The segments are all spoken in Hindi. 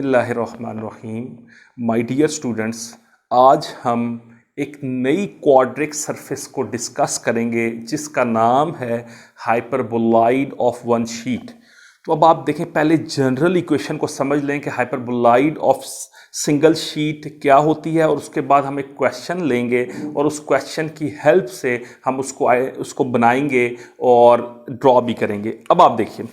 बिस्मिल्लाहिर्रहमानिर्रहीम। माय डियर स्टूडेंट्स, आज हम एक नई क्वाड्रिक सरफेस को डिस्कस करेंगे जिसका नाम है हाइपरबोलॉइड ऑफ वन शीट। तो अब आप देखें, पहले जनरल इक्वेशन को समझ लें कि हाइपरबोलॉइड ऑफ सिंगल शीट क्या होती है, और उसके बाद हम एक क्वेश्चन लेंगे और उस क्वेश्चन की हेल्प से हम उसको बनाएंगे और ड्रॉ भी करेंगे। अब आप देखिए,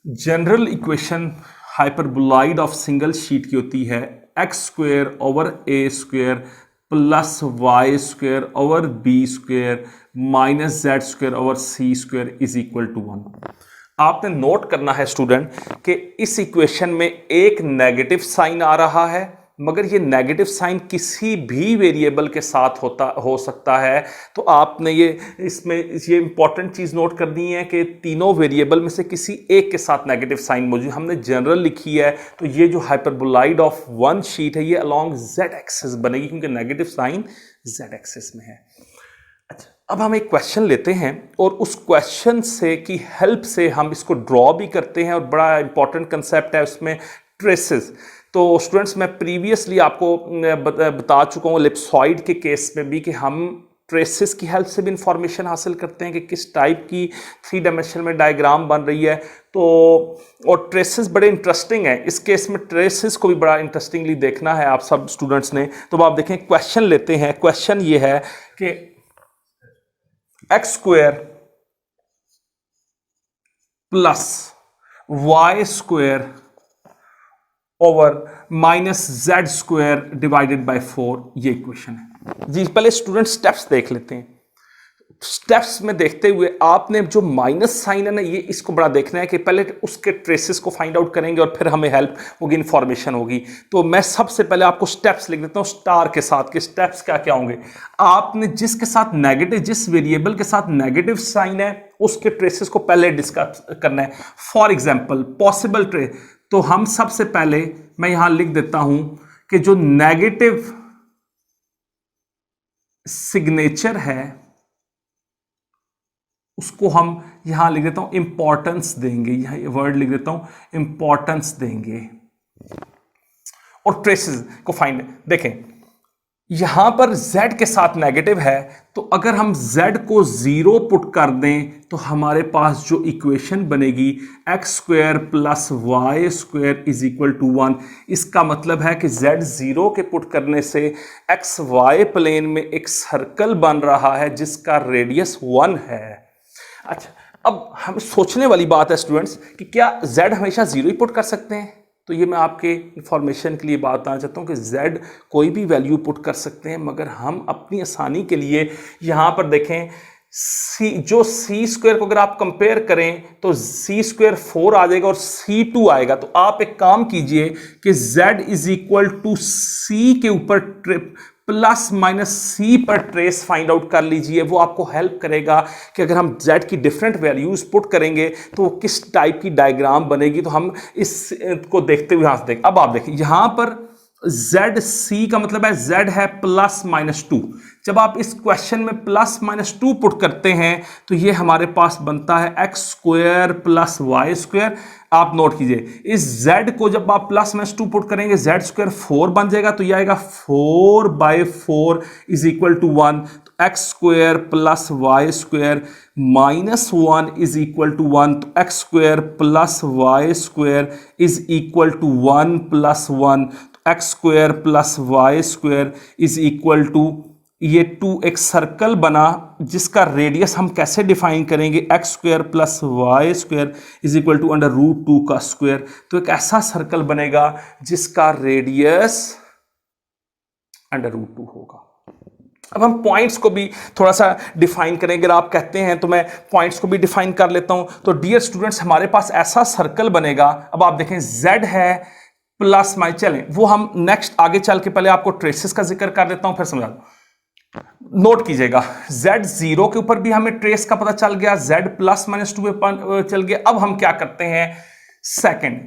general equation hyperboloid of single sheet की होती है x square over a square plus y square over b square minus z square over c square is equal to 1। आपने नोट करना है स्टूडेंट कि इस इक्वेशन में एक नेगेटिव साइन आ रहा है, मगर ये नेगेटिव साइन किसी भी वेरिएबल के साथ हो सकता है। तो आपने इसमें ये इंपॉर्टेंट चीज़ नोट करनी है कि तीनों वेरिएबल में से किसी एक के साथ नेगेटिव साइन मौजूद। हमने जनरल लिखी है, तो ये जो हाइपरबोलॉइड ऑफ वन शीट है ये अलोंग जेड एक्सिस बनेगी, क्योंकि नेगेटिव साइन जेड एक्सिस में है। अच्छा, अब हम एक क्वेश्चन लेते हैं और उस क्वेश्चन से की हेल्प से हम इसको ड्रॉ भी करते हैं, और बड़ा इंपॉर्टेंट कंसेप्ट है उसमें ट्रेसेस। तो स्टूडेंट्स, मैं प्रीवियसली आपको बता चुका हूँ एलिप्सॉइड के केस में भी कि हम ट्रेसेस की हेल्प से भी इंफॉर्मेशन हासिल करते हैं कि किस टाइप की 3 डायमेंशन में डायग्राम बन रही है। तो और ट्रेसेस बड़े इंटरेस्टिंग हैं, इस केस में ट्रेसेस को भी बड़ा इंटरेस्टिंगली देखना है आप सब स्टूडेंट्स ने। तो आप देखें, क्वेश्चन लेते हैं। क्वेश्चन ये है कि x square plus y square over minus z square divided by 4, ये इक्वेशन है जी। पहले स्टूडेंट स्टेप्स देख लेते हैं। स्टेप्स में देखते हुए आपने जो माइनस साइन है ना, ये इसको बड़ा देखना है कि पहले उसके ट्रेसेस को फाइंड आउट करेंगे और फिर हमें हेल्प होगी, इंफॉर्मेशन होगी। तो मैं सबसे पहले आपको स्टेप्स लिख देता हूं स्टार के साथ कि स्टेप्स क्या क्या होंगे। आपने जिसके साथ नेगेटिव, जिस वेरिएबल के साथ नेगेटिव साइन है उसके ट्रेसेस को पहले डिस्कस करना है। फॉर एग्जाम्पल पॉसिबल ट्रेस, तो हम सबसे पहले मैं यहां लिख देता हूं कि जो नेगेटिव सिग्नेचर है उसको हम यहां लिख देता हूं इंपॉर्टेंस देंगे, यहां वर्ड लिख देता हूं इंपॉर्टेंस देंगे, और ट्रेसेस को फाइंड। देखें, यहां पर z के साथ नेगेटिव है, तो अगर हम z को 0 पुट कर दें तो हमारे पास जो इक्वेशन बनेगी x square plus y square is equal to 1। इसका मतलब है कि z 0 के पुट करने से एक्स वाई प्लेन में एक सर्कल बन रहा है जिसका रेडियस 1 है। अच्छा, अब हम सोचने वाली बात है स्टूडेंट्स कि क्या z हमेशा 0 ही पुट कर सकते हैं? तो ये मैं आपके इंफॉर्मेशन के लिए बात बताना चाहता हूँ कि z कोई भी वैल्यू पुट कर सकते हैं, मगर हम अपनी आसानी के लिए यहाँ पर देखें जो c स्क्वायर को अगर आप कंपेयर करें तो c स्क्वायर 4 आ जाएगा और c2 आएगा। तो आप एक काम कीजिए कि z is equal to c के ऊपर प्लस माइनस सी पर ट्रेस फाइंड आउट कर लीजिए। वो आपको हेल्प करेगा कि अगर हम z की डिफरेंट वैल्यूज पुट करेंगे तो वो किस टाइप की डायग्राम बनेगी। तो हम इसको देखते हुए यहां से देख, अब आप देखिए यहां पर z c का मतलब है z है प्लस माइनस 2। जब आप इस क्वेश्चन में प्लस माइनस 2 पुट करते हैं तो ये हमारे पास बनता है x square plus y square. आप नोट कीजिए, इस z को जब आप प्लस माइनस 2 पुट करेंगे z स्क्वायर 4 बन जाएगा, तो ये आएगा 4/4 इज इक्वल टू 1। तो x square plus y square minus 1 is equal to 1। तो x square plus y square is equal to 1 plus 1। X square plus y square is equal to, ये 2 एक सर्कल बना जिसका रेडियस हम कैसे डिफाइन करेंगे, x square plus y square is equal to under root 2 का स्क्वायर। तो एक ऐसा सर्कल बनेगा जिसका रेडियस अंडर रूट 2 होगा। अब हम पॉइंट्स को भी थोड़ा सा डिफाइन करेंगे। अगर आप कहते हैं तो मैं पॉइंट्स को भी डिफाइन कर लेता हूं। तो डियर स्टूडेंट्स, हमारे पास ऐसा सर्कल बनेगा। अब आप देखें z है प्लस माइ, चलें वो हम नेक्स्ट आगे चल के पहले आपको ट्रेसेस का जिक्र कर देता हूं, फिर समझा दूं। नोट कीजिएगा, z 0 के ऊपर भी हमें ट्रेस का पता चल गया, z प्लस माइनस 2 चल गया। अब हम क्या करते हैं, सेकंड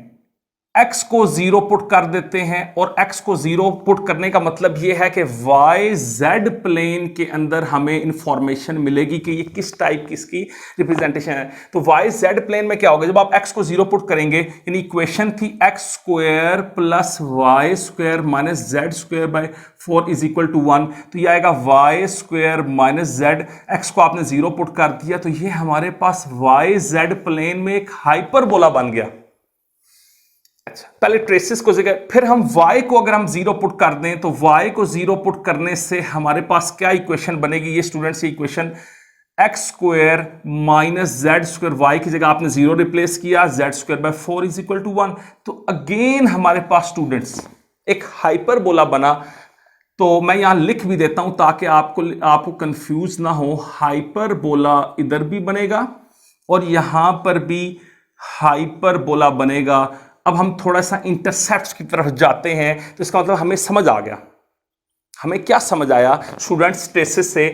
x को 0 पुट कर देते हैं, और x को 0 पुट करने का मतलब यह है कि y z प्लेन के अंदर हमें इंफॉर्मेशन मिलेगी कि ये किस टाइप की इसकी रिप्रेजेंटेशन है। तो y z प्लेन में क्या होगा, जब आप x को 0 पुट करेंगे, यानी इक्वेशन थी x square plus y square minus z square by 4 is equal to 1, तो ये आएगा y square minus z, x को आपने 0 पुट कर दिया, तो ये हमारे पास वाई जेड प्लेन में एक हाइपरबोला बन गया। अच्छा, पहले ट्रेसेस को जगह, फिर हम y को अगर हम 0 पुट कर दें, तो y को 0 पुट करने से हमारे पास क्या इक्वेशन बनेगी, ये स्टूडेंट्स ये equation x square minus z square, y की जगह आपने 0 रिप्लेस किया, z square by 4 is equal to 1, तो अगेन हमारे पास स्टूडेंट्स एक हाइपरबोला बना। तो मैं यहां लिख भी देता हूं ताकि आपको कंफ्यूज ना हो, हाइपरबोला इधर भी बनेगा और यहां पर भी हाइपरबोला बनेगा। अब हम थोड़ा सा इंटरसेप्ट्स की तरफ जाते हैं, तो इसका मतलब हमें समझ आ गया। हमें क्या समझ आया स्टूडेंट्स ट्रेसेस से,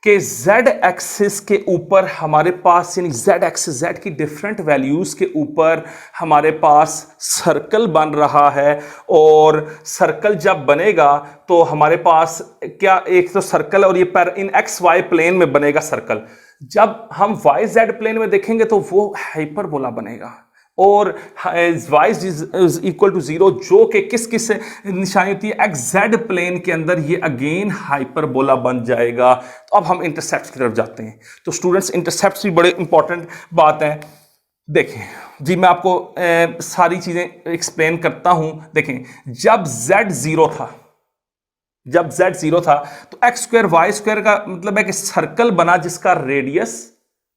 कि z एक्सिस के ऊपर हमारे पास, यानी z एक्सिस, z की डिफरेंट वैल्यूज के ऊपर हमारे पास सर्कल बन रहा है, और सर्कल जब बनेगा तो हमारे पास क्या, एक तो सर्कल और ये इन एक्स वाई प्लेन में बनेगा सर्कल। जब हम वाई जेड प्लेन में देखेंगे तो वो हाइपरबोला बनेगा, और y इज इक्वल टू 0, जो कि किस निशानी होती है, एक्स जेड प्लेन के अंदर ये अगेन हाइपरबोला बन जाएगा। तो अब हम इंटरसेप्ट की तरफ जाते हैं। तो स्टूडेंट्स इंटरसेप्ट भी बड़े इंपॉर्टेंट बात है। देखें जी, मैं आपको सारी चीजें एक्सप्लेन करता हूं। देखें, जब z 0 था, जब z 0 था, तो एक्स स्क्वायर वाई स्क्वायर का मतलब है कि सर्कल बना जिसका रेडियस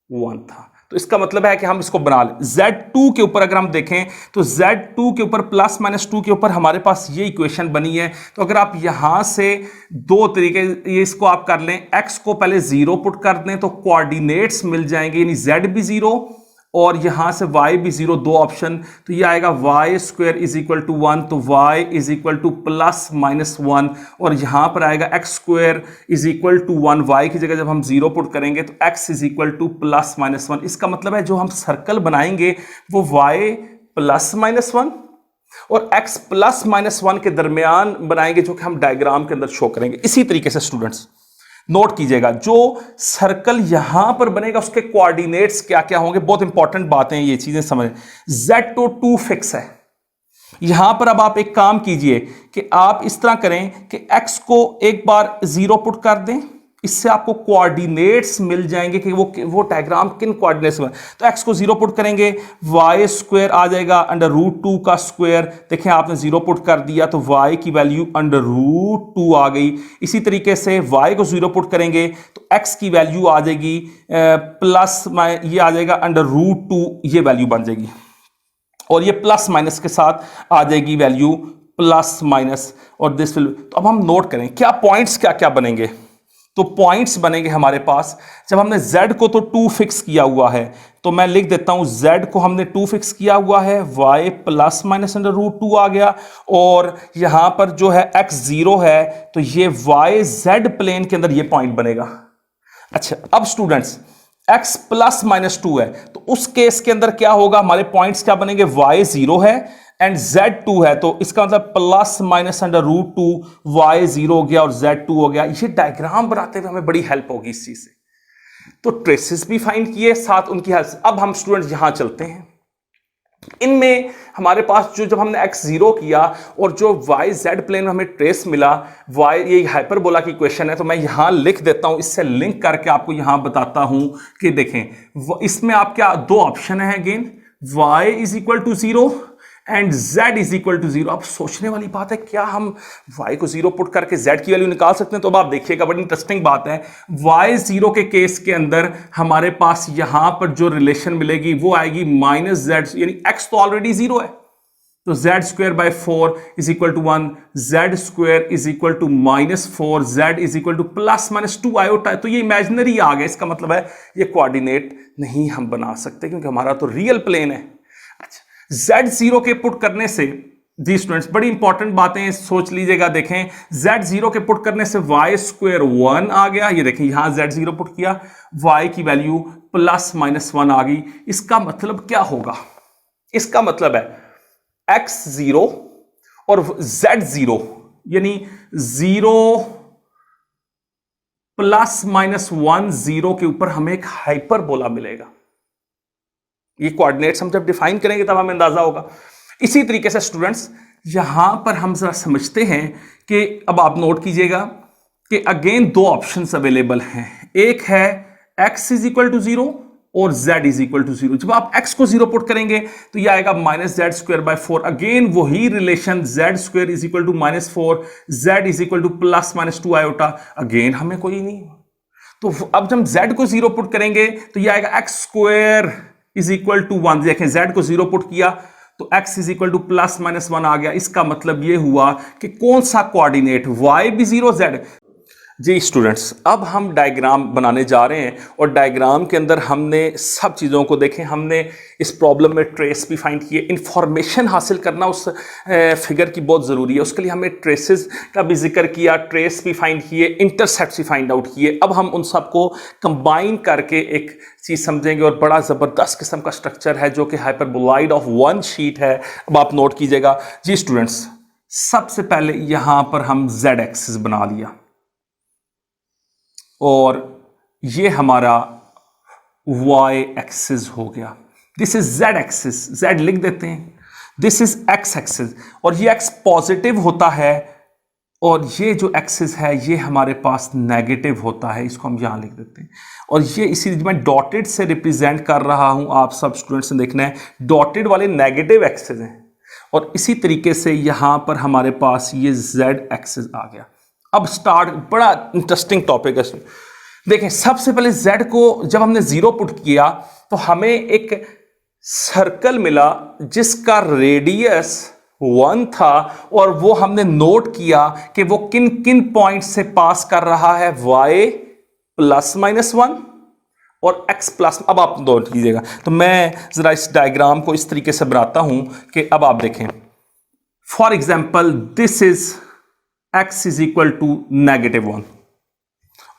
1 था। तो इसका मतलब है कि हम इसको बना लें। Z2 के ऊपर अगर हम देखें, तो Z2 के ऊपर प्लस माइनस 2 के ऊपर हमारे पास ये इक्वेशन बनी है। तो अगर आप यहां से दो तरीके, ये इसको आप कर लें, x को पहले 0 पुट कर दें तो कोऑर्डिनेट्स मिल जाएंगे, यानी Z भी 0 और यहां से y भी 0, दो ऑप्शन। तो ये आएगा y square is equal to 1, तो y is equal to plus minus 1, और यहां पर आएगा x square is equal to 1, y की जगह जब हम 0 पुट करेंगे तो x is equal to plus minus 1। इसका मतलब है जो हम सर्कल बनाएंगे वो y प्लस माइनस 1 और x प्लस माइनस 1 के दरमियान बनाएंगे, जो कि हम डायग्राम के अंदर शो करेंगे। इसी तरीके से स्टूडेंट्स नोट कीजिएगा, जो सर्कल यहां पर बनेगा उसके कोऑर्डिनेट्स क्या क्या होंगे, बहुत इंपॉर्टेंट बातें हैं, ये चीजें समझ। Z तो 2 फिक्स है। यहां पर अब आप एक काम कीजिए कि आप इस तरह करें कि x को एक बार 0 पुट कर दें, इससे आपको कोऑर्डिनेट्स मिल जाएंगे कि वो डायग्राम किन कोऑर्डिनेट्स में। तो x को 0 पुट करेंगे, y स्क्वायर आ जाएगा अंडर रूट 2 का स्क्वायर। देखें आपने 0 पुट कर दिया तो y की वैल्यू अंडर रूट 2 आ गई। इसी तरीके से y को 0 पुट करेंगे तो x की वैल्यू आ जाएगी प्लस, ये आ जाएगा अंडर रूट 2, ये वैल्यू बन जाएगी, और ये प्लस माइनस के साथ आ जाएगी वैल्यू प्लस माइनस, और दिस विल। तो अब हम नोट करें क्या पॉइंट्स क्या क्या बनेंगे। तो पॉइंट्स बनेंगे हमारे पास, जब हमने z को तो 2 फिक्स किया हुआ है, तो मैं लिख देता हूं z को हमने 2 फिक्स किया हुआ है, y plus minus under root 2 आ गया, और यहां पर जो है x 0 है, तो ये y z प्लेन के अंदर ये पॉइंट बनेगा। अच्छा, अब स्टूडेंट्स x प्लस माइनस 2 है, तो उस केस के अंदर क्या होगा, हमारे पॉइंट्स क्या बनेंगे, y 0 है एंड Z2 है, तो इसका मतलब plus minus under root 2, y 0 हो गया और Z2 हो गया। ये डायग्राम बनाते हुए हमें बड़ी हेल्प होगी इस चीज से। तो ट्रेसेस भी फाइंड किए, साथ उनकी हेल्प से। अब हम स्टूडेंट्स यहां चलते हैं। इनमें हमारे पास जो, जब हमने x 0 किया और जो y z प्लेन में हमें ट्रेस मिला, y ये हाइपरबोला की इक्वेशन है, तो मैं यहां लिख देता हूं, इससे लिंक करके आपको यहां बताता हूं कि देखें इसमें आप क्या, दो ऑप्शन है again, y is equal to 0 and z is equal to 0। अब सोचने वाली बात है, क्या हम y को 0 पुट करके z की वैल्यू निकाल सकते हैं। तो अब आप देखिएगा, बड़ी इंटरेस्टिंग बात है। y 0 के केस के अंदर हमारे पास यहां पर जो रिलेशन मिलेगी वो आएगी माइनस z, यानी x तो ऑलरेडी 0 है, तो z square by 4 is equal to 1, z square is equal to minus 4, z is equal to plus minus 2 iota. तो ये इमेजिनरी आ गया, इसका मतलब है ये कोऑर्डिनेट नहीं हम बना सकते क्योंकि हमारा तो रियल प्लेन है। Z0 के पुट करने से, जी स्टूडेंट्स बड़ी इंपॉर्टेंट बातें सोच लीजिएगा। देखें Z0 के पुट करने से y स्क्वायर 1 आ गया, ये देखें यहां Z0 पुट किया, y की वैल्यू प्लस माइनस 1 आ गई। इसका मतलब क्या होगा, इसका मतलब है x0 और z0 यानी 0 प्लस माइनस 1 0 के ऊपर हमें एक हाइपरबोला मिलेगा। ये कोऑर्डिनेट्स हम जब डिफाइन करेंगे तब हमें अंदाजा होगा। इसी तरीके से स्टूडेंट्स यहां पर हम जरा समझते हैं कि अब आप नोट कीजिएगा कि अगेन दो ऑप्शंस अवेलेबल हैं। एक है x इज इक्वल टू 0 और z इज इक्वल टू 0। जब आप x को 0 पुट करेंगे तो यह आएगा minus z square by 4। Again वही relation z square is equal to -4, z is equal to plus minus 2 iota. Again हमें कोई नहीं, तो अब जब z को 0 पुट करेंगे तो यह आएगा x square is equal to 1। देखें z को 0 पुट किया तो x is equal to plus minus 1 आ गया। इसका मतलब यह हुआ कि कौन सा कोऑर्डिनेट, y भी 0 z। जी स्टूडेंट्स, अब हम डायग्राम बनाने जा रहे हैं और डायग्राम के अंदर हमने सब चीज़ों को देखें। हमने इस प्रॉब्लम में ट्रेस भी फाइंड किए। इंफॉर्मेशन हासिल करना उस फिगर की बहुत ज़रूरी है, उसके लिए हमने ट्रेसेस का भी जिक्र किया, ट्रेस भी फाइंड किए, इंटरसेप्ट भी फाइंड आउट किए। अब हम उन सबको कंबाइन करके एक चीज़ समझेंगे और बड़ा ज़बरदस्त किस्म का स्ट्रक्चर है जो कि हाइपरबोलॉइड ऑफ वन शीट है। अब आप नोट कीजिएगा। जी स्टूडेंट्स, सबसे पहले यहाँ पर हम जेड एक्सिस बना लिया और ये हमारा y एक्सिस हो गया। This is z axis, z लिख देते हैं। दिस इज x एक्सिस और ये x पॉजिटिव होता है और ये जो एक्सिस है ये हमारे पास नेगेटिव होता है। इसको हम यहां लिख देते हैं और ये इसी मैं डॉटेड से रिप्रेजेंट कर रहा हूं। आप सब स्टूडेंट्स ने देखना है डॉटेड वाले नेगेटिव एक्सिस हैं और इसी तरीके से यहां पर हमारे पास ये z एक्सिस आ गया। अब स्टार्ट, बड़ा इंटरेस्टिंग टॉपिक है। देखें, सबसे पहले z को जब हमने 0 पुट किया तो हमें एक सर्कल मिला जिसका रेडियस 1 था और वो हमने नोट किया कि वो किन किन पॉइंट से पास कर रहा है, y प्लस माइनस 1 और x प्लस। अब आप नोट कीजिएगा, तो मैं जरा इस डायग्राम को इस तरीके से बनाता हूं कि अब आप देखें। For example this is x is equal to -1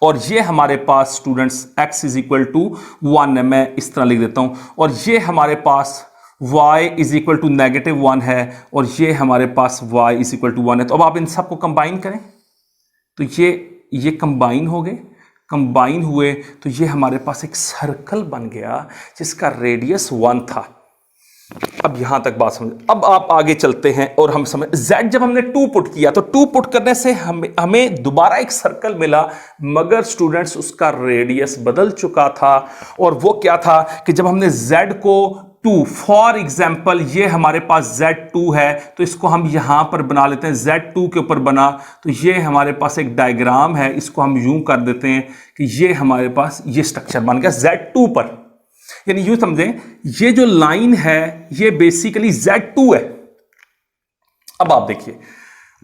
और ये हमारे पास students x is equal to 1 है। मैं इस तरह लिख देता हूं और ये हमारे पास y इज इक्वल टू -1 है और ये हमारे पास y इज इक्वल टू 1 है। तो अब आप इन सबको कंबाइन करें तो ये कंबाइन हो गए। कंबाइन हुए तो ये हमारे पास एक सर्कल बन गया जिसका रेडियस 1 था। अब यहां तक बात समझ। अब आप आगे चलते हैं और हम समझ z जब हमने 2 पुट किया तो 2 पुट करने से हमें दोबारा एक सर्कल मिला, मगर स्टूडेंट्स उसका रेडियस बदल चुका था। और वो क्या था कि जब हमने z को 2, फॉर एग्जाम्पल ये हमारे पास z2 है तो इसको हम यहां पर बना लेते हैं। z2 के ऊपर बना तो ये हमारे पास एक डायग्राम है, इसको हम यूं कर देते हैं कि ये हमारे पास ये स्ट्रक्चर बन गया z2 पर। यानी यूं समझें, ये जो लाइन है ये बेसिकली z2 है। अब आप देखिए,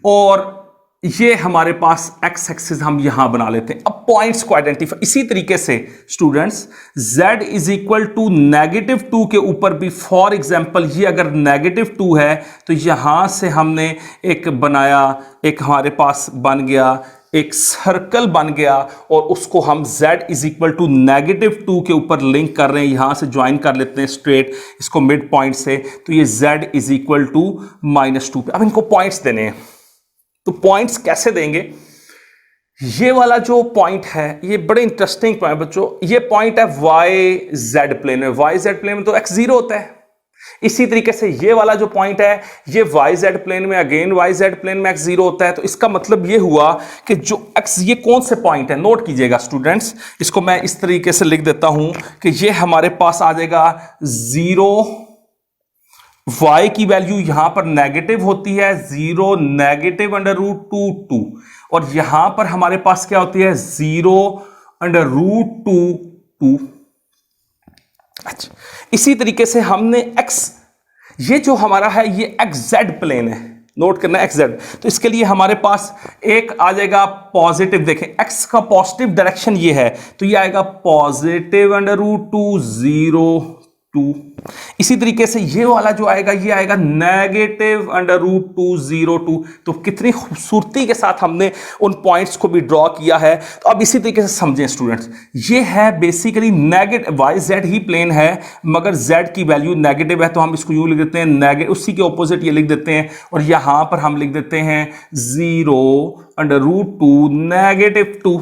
और ये हमारे पास x एक्सिस हम यहां बना लेते हैं। अब पॉइंट्स को आइडेंटिफाई इसी तरीके से students z is equal to -2 के ऊपर भी, फॉर एग्जांपल ये अगर -2 है तो यहां से हमने एक बनाया, एक हमारे पास बन गया, एक सर्कल बन गया और उसको हम z इज इक्वल टू -2 के ऊपर लिंक कर रहे हैं। यहां से ज्वाइन कर लेते हैं स्ट्रेट इसको मिड पॉइंट से, तो ये z इज इक्वल टू -2 पे। अब इनको पॉइंट्स देने हैं, तो पॉइंट्स कैसे देंगे? ये वाला जो पॉइंट है ये बड़े इंटरेस्टिंग पॉइंट बच्चों, ये पॉइंट है YZ प्लेन में। YZ प्लेन में तो x 0 होता है। इसी तरीके से ये वाला जो पॉइंट है ये YZ प्लेन में, अगेन YZ प्लेन में x 0 होता है। तो इसका मतलब ये हुआ कि जो x, ये कौन से पॉइंट है नोट कीजिएगा स्टूडेंट्स। इसको मैं इस तरीके से लिख देता हूं कि ये हमारे पास आ जाएगा 0, y की वैल्यू यहां पर नेगेटिव होती है 0 -√2 और यहां पर हमारे पास क्या होती है 0 √2। अच्छा, इसी तरीके से हमने x, ये जो हमारा है ये xz प्लेन है, नोट करना xz। तो इसके लिए हमारे पास एक आ जाएगा पॉजिटिव। देखें x का पॉजिटिव डायरेक्शन ये है तो ये आएगा पॉजिटिव √2 0 2। इसी तरीके से ये वाला जो आएगा ये आएगा -√202। तो कितनी खूबसूरती के साथ हमने उन पॉइंट्स को भी ड्रॉ किया है। तो अब इसी तरीके से समझें स्टूडेंट्स, ये है बेसिकली नेगेटिव, वाई जेड ही प्लेन है मगर जेड की वैल्यू नेगेटिव है, तो हम इसको यूं लिख देते हैं नेगेटिव, उसी के ऑपोजिट ये लिख देते हैं, और यहां पर हम लिख देते हैं 0√2 -2।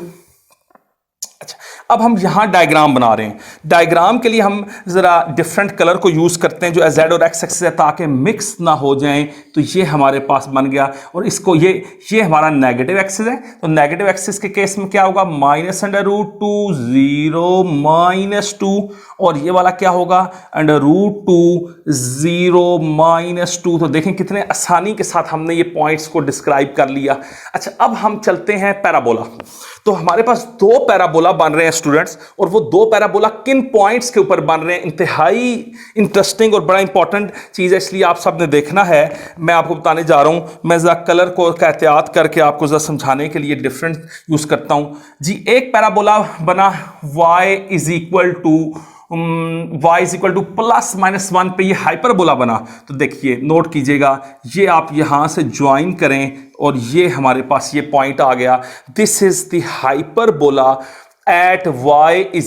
अच्छा, अब हम यहां डायग्राम बना रहे हैं। डायग्राम के लिए हम जरा डिफरेंट कलर को यूज करते हैं जो जेड और एक्स एक्सिस है, ताकि मिक्स ना हो जाएं। तो ये हमारे पास बन गया, और इसको ये हमारा नेगेटिव एक्सिस है। तो नेगेटिव एक्सिस के केस में क्या होगा, -√2 0 -2, और ये वाला क्या होगा √2 0 -2। तो देखें कितने आसानी के साथ हमने ये पॉइंट्स को डिस्क्राइब कर लिया। अच्छा, अब हम चलते हैं पैराबोला। तो हमारे पास 2 पैराबोला बन रहे हैं स्टूडेंट्स, और वो 2 पैराबोला किन पॉइंट्स के ऊपर बन रहे हैं, इंतहाई इंटरेस्टिंग और बड़ा इंपॉर्टेंट चीज़ है, इसलिए आप सब ने देखना है। मैं आपको बताने जा रहा हूं, मैं जरा कलर को का एहतियात करके आपको जरा समझाने के लिए डिफरेंट यूज करता हूं जी। एक पैराबोला बना y = +-1 पे, ये हाइपरबोला बना। तो देखिए, नोट कीजिएगा, ये आप यहां से ज्वाइन करें और ये हमारे पास ये पॉइंट आ गया। This is the hyperbola at y =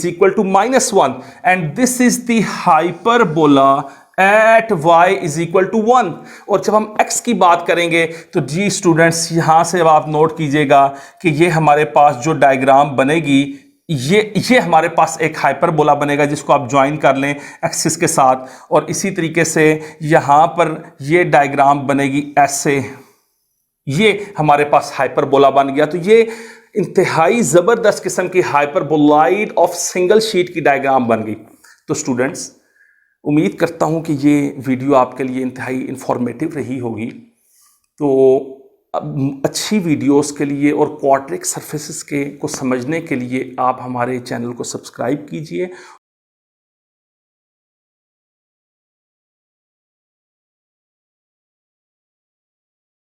-1 and this is the hyperbola at y = 1। और जब हम x की बात करेंगे तो जी स्टूडेंट्स, यहां से अब आप नोट कीजिएगा कि ये हमारे पास जो डायग्राम बनेगी, ये हमारे पास एक हाइपरबोला बनेगा जिसको आप ज्वाइन कर लें एक्सिस के साथ, और इसी तरीके से यहां पर ये डायग्राम बनेगी ऐसे, ये हमारे पास हाइपरबोला बन गया। तो ये इंतहाई जबरदस्त किस्म की हाइपरबोलाइड ऑफ सिंगल शीट की डायग्राम बन गई। तो स्टूडेंट्स, उम्मीद करता हूं कि ये वीडियो आपके लिए इंतहाई इंफॉर्मेटिव रही होगी। तो अच्छी वीडियोस के लिए और क्वाड्रिक सरफेसेस को समझने के लिए आप हमारे चैनल को सब्सक्राइब कीजिए